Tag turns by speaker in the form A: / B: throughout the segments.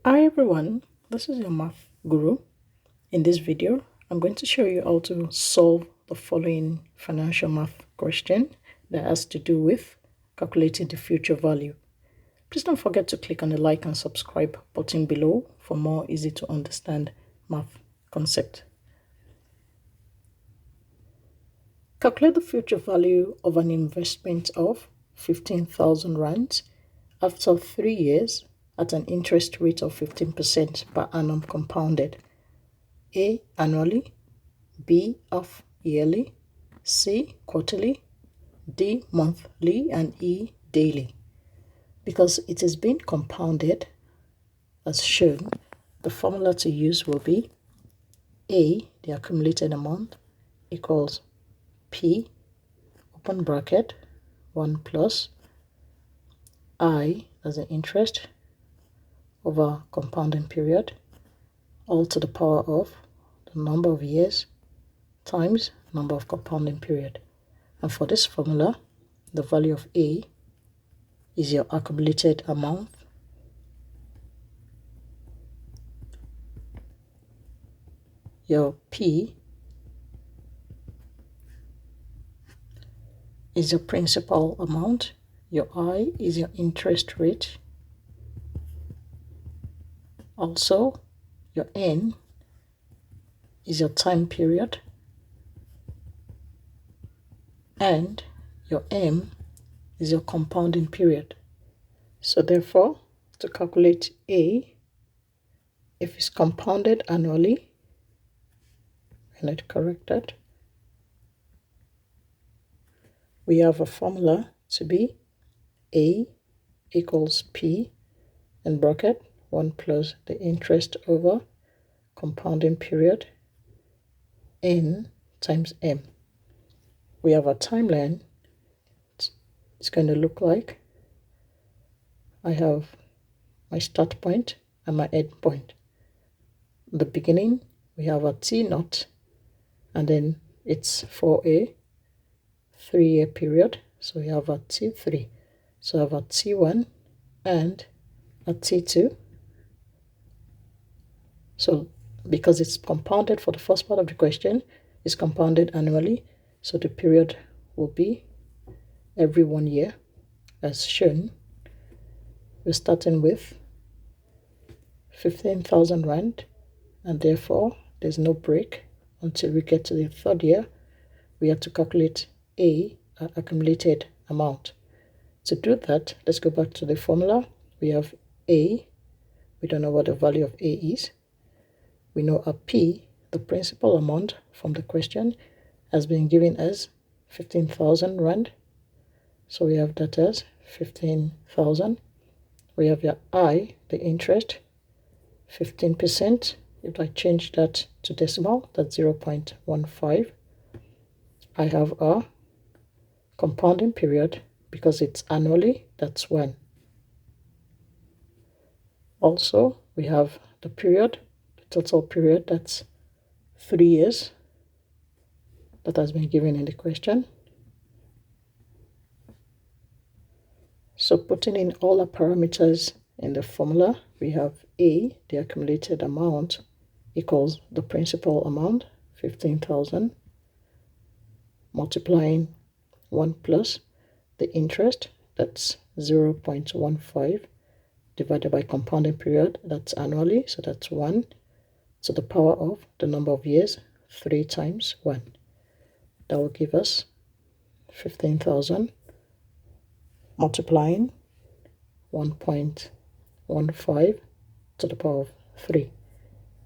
A: Hi everyone, this is your math guru. In this video, I'm going to show you how to solve the following financial math question that has to do with calculating the future value. Please don't forget to click on the like and subscribe button below for more easy to understand math concept. Calculate the future value of an investment of 15,000 rands after 3 years at an interest rate of 15% per annum compounded. A. Annually, B. Half yearly, C. Quarterly, D. Monthly, and E. Daily. Because it is being compounded, as shown, the formula to use will be A. The accumulated amount equals P, open bracket, 1 plus I, as the interest, over compounding period, all to the power of the number of years times number of compounding period. And for this formula, the value of A is your accumulated amount, your P is your principal amount, your I is your interest rate, also your N is your time period, and your M is your compounding period. So therefore, to calculate A, if it's compounded annually, and it corrected, we have a formula to be A equals P in bracket 1 plus the interest over compounding period N times M. We have a timeline. It's going to look like I have my start point and my end point. In the beginning, we have a T naught, and then it's for a 3-year period. So we have a T3. So I have a T1 and a T2. So because it's compounded for the first part of the question, it's compounded annually. So the period will be every 1 year, as shown. We're starting with 15,000 rand, and therefore there's no break until we get to the 3rd year. We have to calculate A, accumulated amount. To do that, let's go back to the formula. We have A. We don't know what the value of A is. We know a P, the principal amount from the question, has been given as 15,000 rand. So we have that as 15,000. We have your I, the interest, 15%. If I change that to decimal, that's 0.15. I have a compounding period, because it's annually, that's 1. Also, we have the period, the total period, that's 3 years, that has been given in the question. So putting in all the parameters in the formula, we have A, the accumulated amount, equals the principal amount, 15,000, multiplying 1 plus the interest, that's 0.15, divided by compounding period, that's annually, so that's 1, to the power of the number of years, 3 times 1. That will give us 15,000 multiplying 1.15 to the power of 3.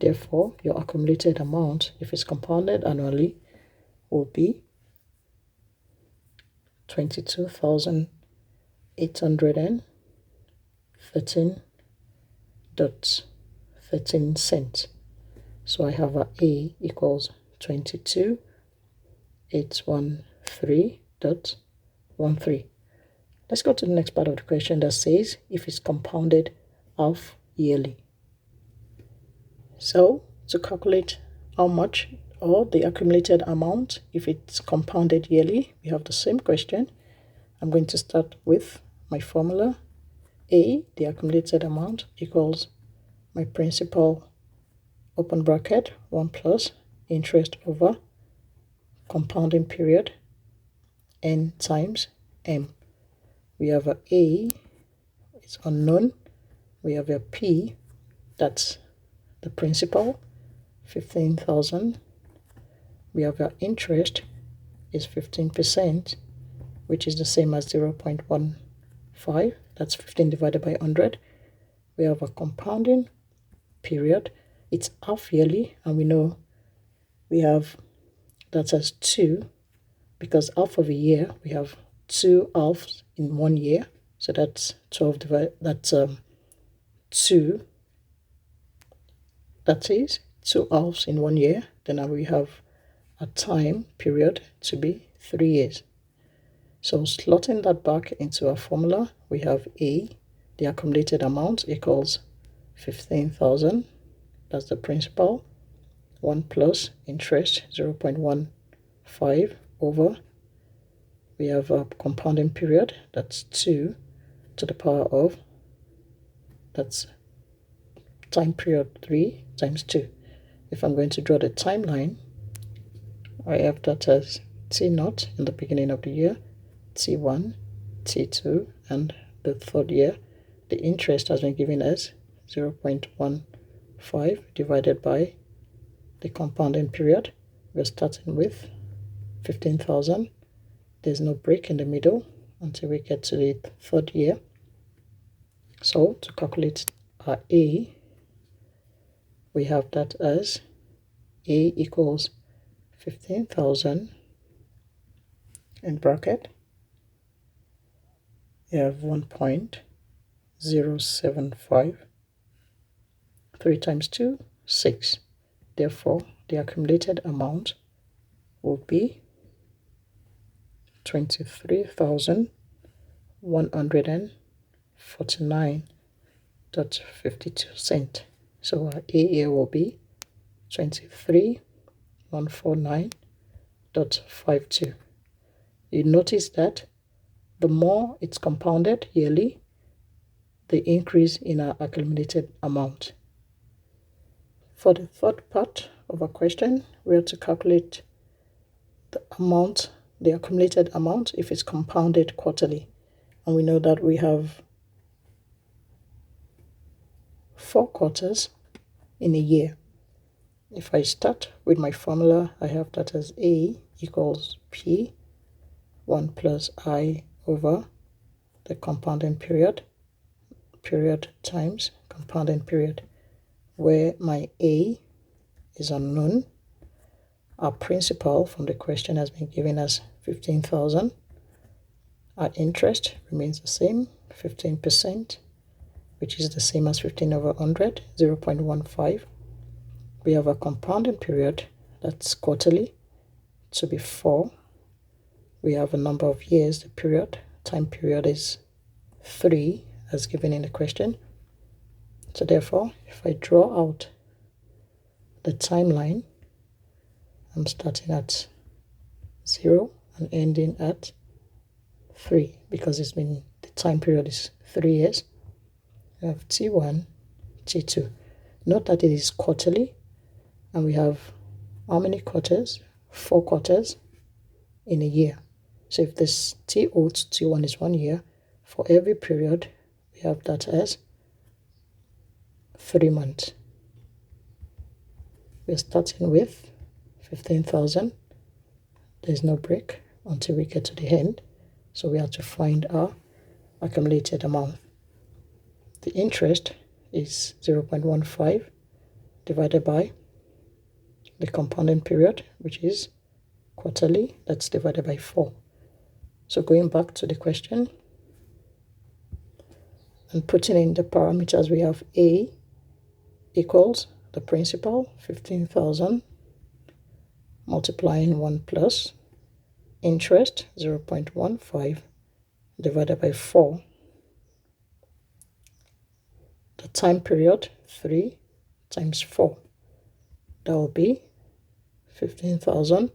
A: Therefore, your accumulated amount, if it's compounded annually, will be 22,813.13 cents. So I have a A equals 22,813.13. Let's go to the next part of the question that says if it's compounded half yearly. So to calculate how much or the accumulated amount, if it's compounded yearly, we have the same question. I'm going to start with my formula. A, the accumulated amount, equals my principal, open bracket, 1 plus interest over compounding period, n times m. We have a A, it's unknown. We have a P, that's the principal, 15,000. We have our interest is 15%, which is the same as 0.15. That's 15 divided by 100. We have a compounding period. It's half yearly, and we know we have that as 2, because half of a year, we have 2 halves in 1 year. So that's 12 divided, that's 2. That is 2 halves in 1 year. Then we have a time period to be 3 years. So slotting that back into our formula, we have A, the accumulated amount, equals 15,000. That's the principal. 1 plus interest, 0.15 over. We have a compounding period, that's 2 to the power of, that's time period 3 times 2. If I'm going to draw the timeline, I have that as T0 in the beginning of the year, T1, T2, and the third year. The interest has been given as 0.15 divided by the compounding period. We're starting with 15,000. There's no break in the middle until we get to the third year. So to calculate our A, we have that as A equals 15,000 in bracket. You have 1.075. 3 times 2, 6. Therefore, the accumulated amount will be 23,149.52. So our A here will be 23,149.52. You notice that the more it's compounded yearly, the increase in our accumulated amount. For the third part of our question, we have to calculate the amount, the accumulated amount, if it's compounded quarterly. And we know that we have 4 quarters in a year. If I start with my formula, I have that as A equals P, 1 plus I over the compounding period times compounding period, where my A is unknown. Our principal from the question has been given as 15,000. Our interest remains the same, 15%, which is the same as 15 over 100, 0.15. We have a compounding period, that's quarterly, to be 4. We have a number of years, the time period is 3, as given in the question. So therefore, if I draw out the timeline, I'm starting at 0 and ending at 3, because the time period is 3 years. We have T1, T2. Note that it is quarterly, and we have how many quarters? 4 quarters in a year. So if this T0 to T1 is 1 year, for every period, we have that as 3 months. We're starting with 15,000. There's no break until we get to the end. So we have to find our accumulated amount. The interest is 0.15 divided by the compounding period, which is quarterly, that's divided by 4. So going back to the question and putting in the parameters, we have A equals the principal, 15,000, multiplying 1 plus interest, 0.15 divided by 4. The time period, 3 times 4. That will be 15,000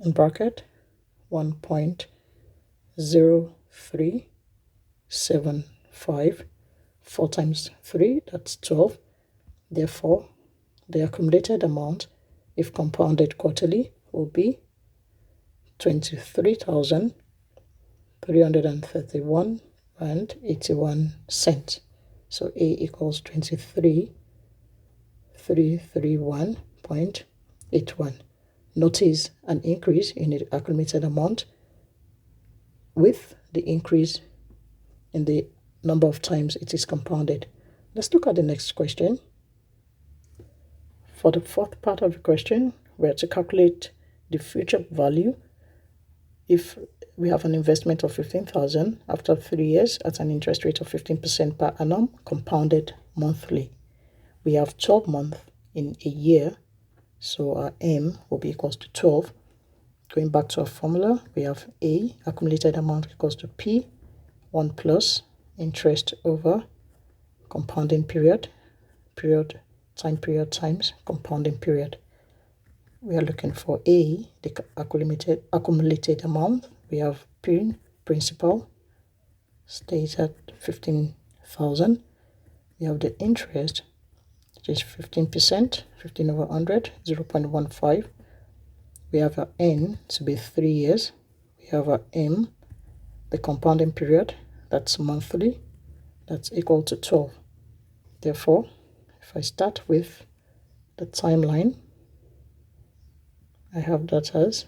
A: in bracket 1.0375 4 times 3, that's 12. Therefore, the accumulated amount, if compounded quarterly, will be 23,331 and 81 cents. So A equals 23,331.81. Notice an increase in the accumulated amount with the increase in the number of times it is compounded. Let's look at the next question. For the fourth part of the question, we are to calculate the future value if we have an investment of 15,000 after 3 years at an interest rate of 15% per annum, compounded monthly. We have 12 months in a year, so our M will be equals to 12. Going back to our formula, we have A, accumulated amount, equals to P, 1 plus interest over compounding period, time period times compounding period. We are looking for A, the accumulated amount. We have P, principal, stays at 15,000. We have the interest, which is 15%, 15 over 100, 0.15. We have our N to be 3 years. We have our M, the compounding period, that's monthly, that's equal to 12. Therefore, if I start with the timeline, I have that as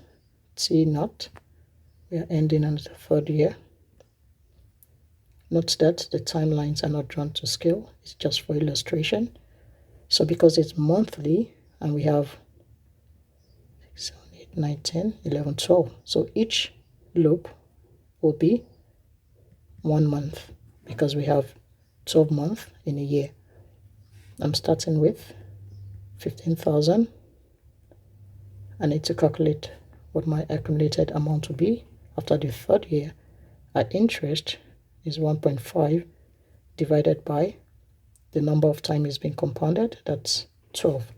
A: T naught. We are ending on the 3rd year. Note that the timelines are not drawn to scale, it's just for illustration. So because it's monthly and we have 6, 7, 8, 9, 10, 11, 12. So each loop will be 1 month because we have 12 months in a year. I'm starting with 15,000. I need to calculate what my accumulated amount will be after the 3rd year. Our interest is 1.5 divided by the number of times it's been compounded, that's 12.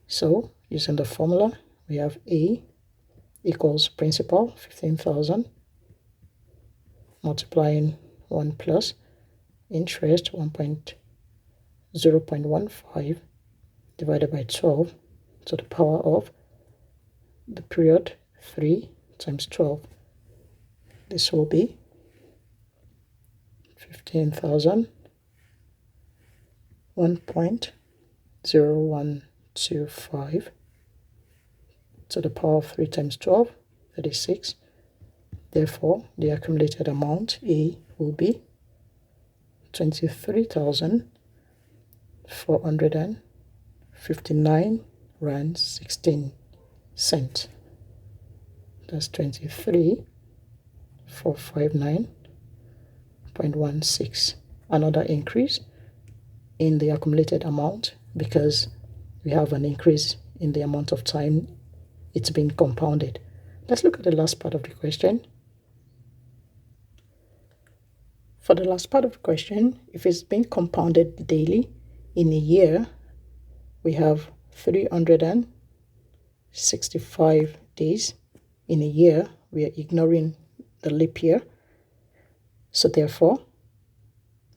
A: So using the formula, we have A equals principal, 15,000, multiplying 1 plus interest, 0.15 divided by 12 to the power of the period 3 times 12. This will be 15,000, 1.0125 to the power of 3 times 12, 36. Therefore, the accumulated amount A will be 23,459 rand 16 cents. That's 23,459.16. Another increase in the accumulated amount because we have an increase in the amount of time it's been compounded. Let's look at the last part of the question. For the last part of the question, if it's been compounded daily in a year, we have 365 days in a year. We are ignoring the leap year. So therefore,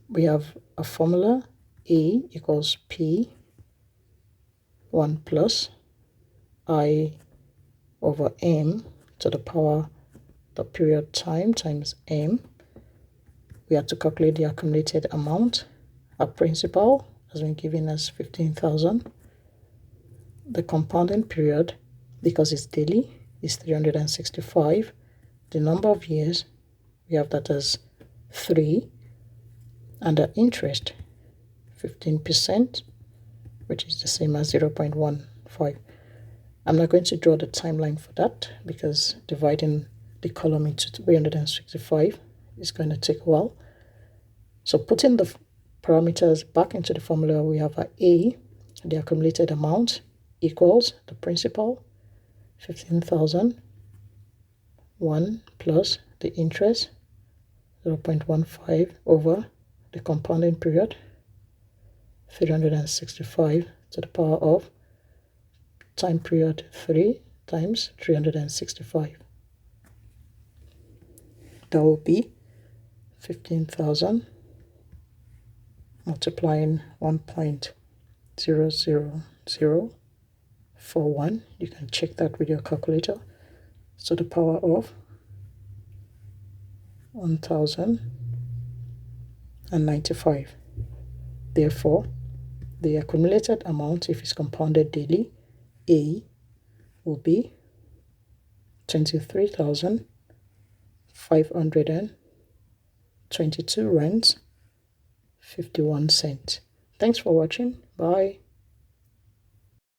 A: we have a formula A equals P 1 plus I over M to the power the period time times M. We have to calculate the accumulated amount. Our principal has been given as 15,000. The compounding period, because it's daily, is 365. The number of years, we have that as 3. And the interest, 15%, which is the same as 0.15. I'm not going to draw the timeline for that because dividing the column into 365 is going to take a while. So putting the parameters back into the formula, we have a A, the accumulated amount, equals the principal, 15,000, 1 plus the interest, 0.15 over the compounding period, 365 to the power of time period 3 times 365. That will be 15,000 multiplying 1.00041. You can check that with your calculator. So the power of 1095. Therefore, the accumulated amount, if it's compounded daily, A, will be 23,522 rands 51 cents. Thanks for watching. Bye.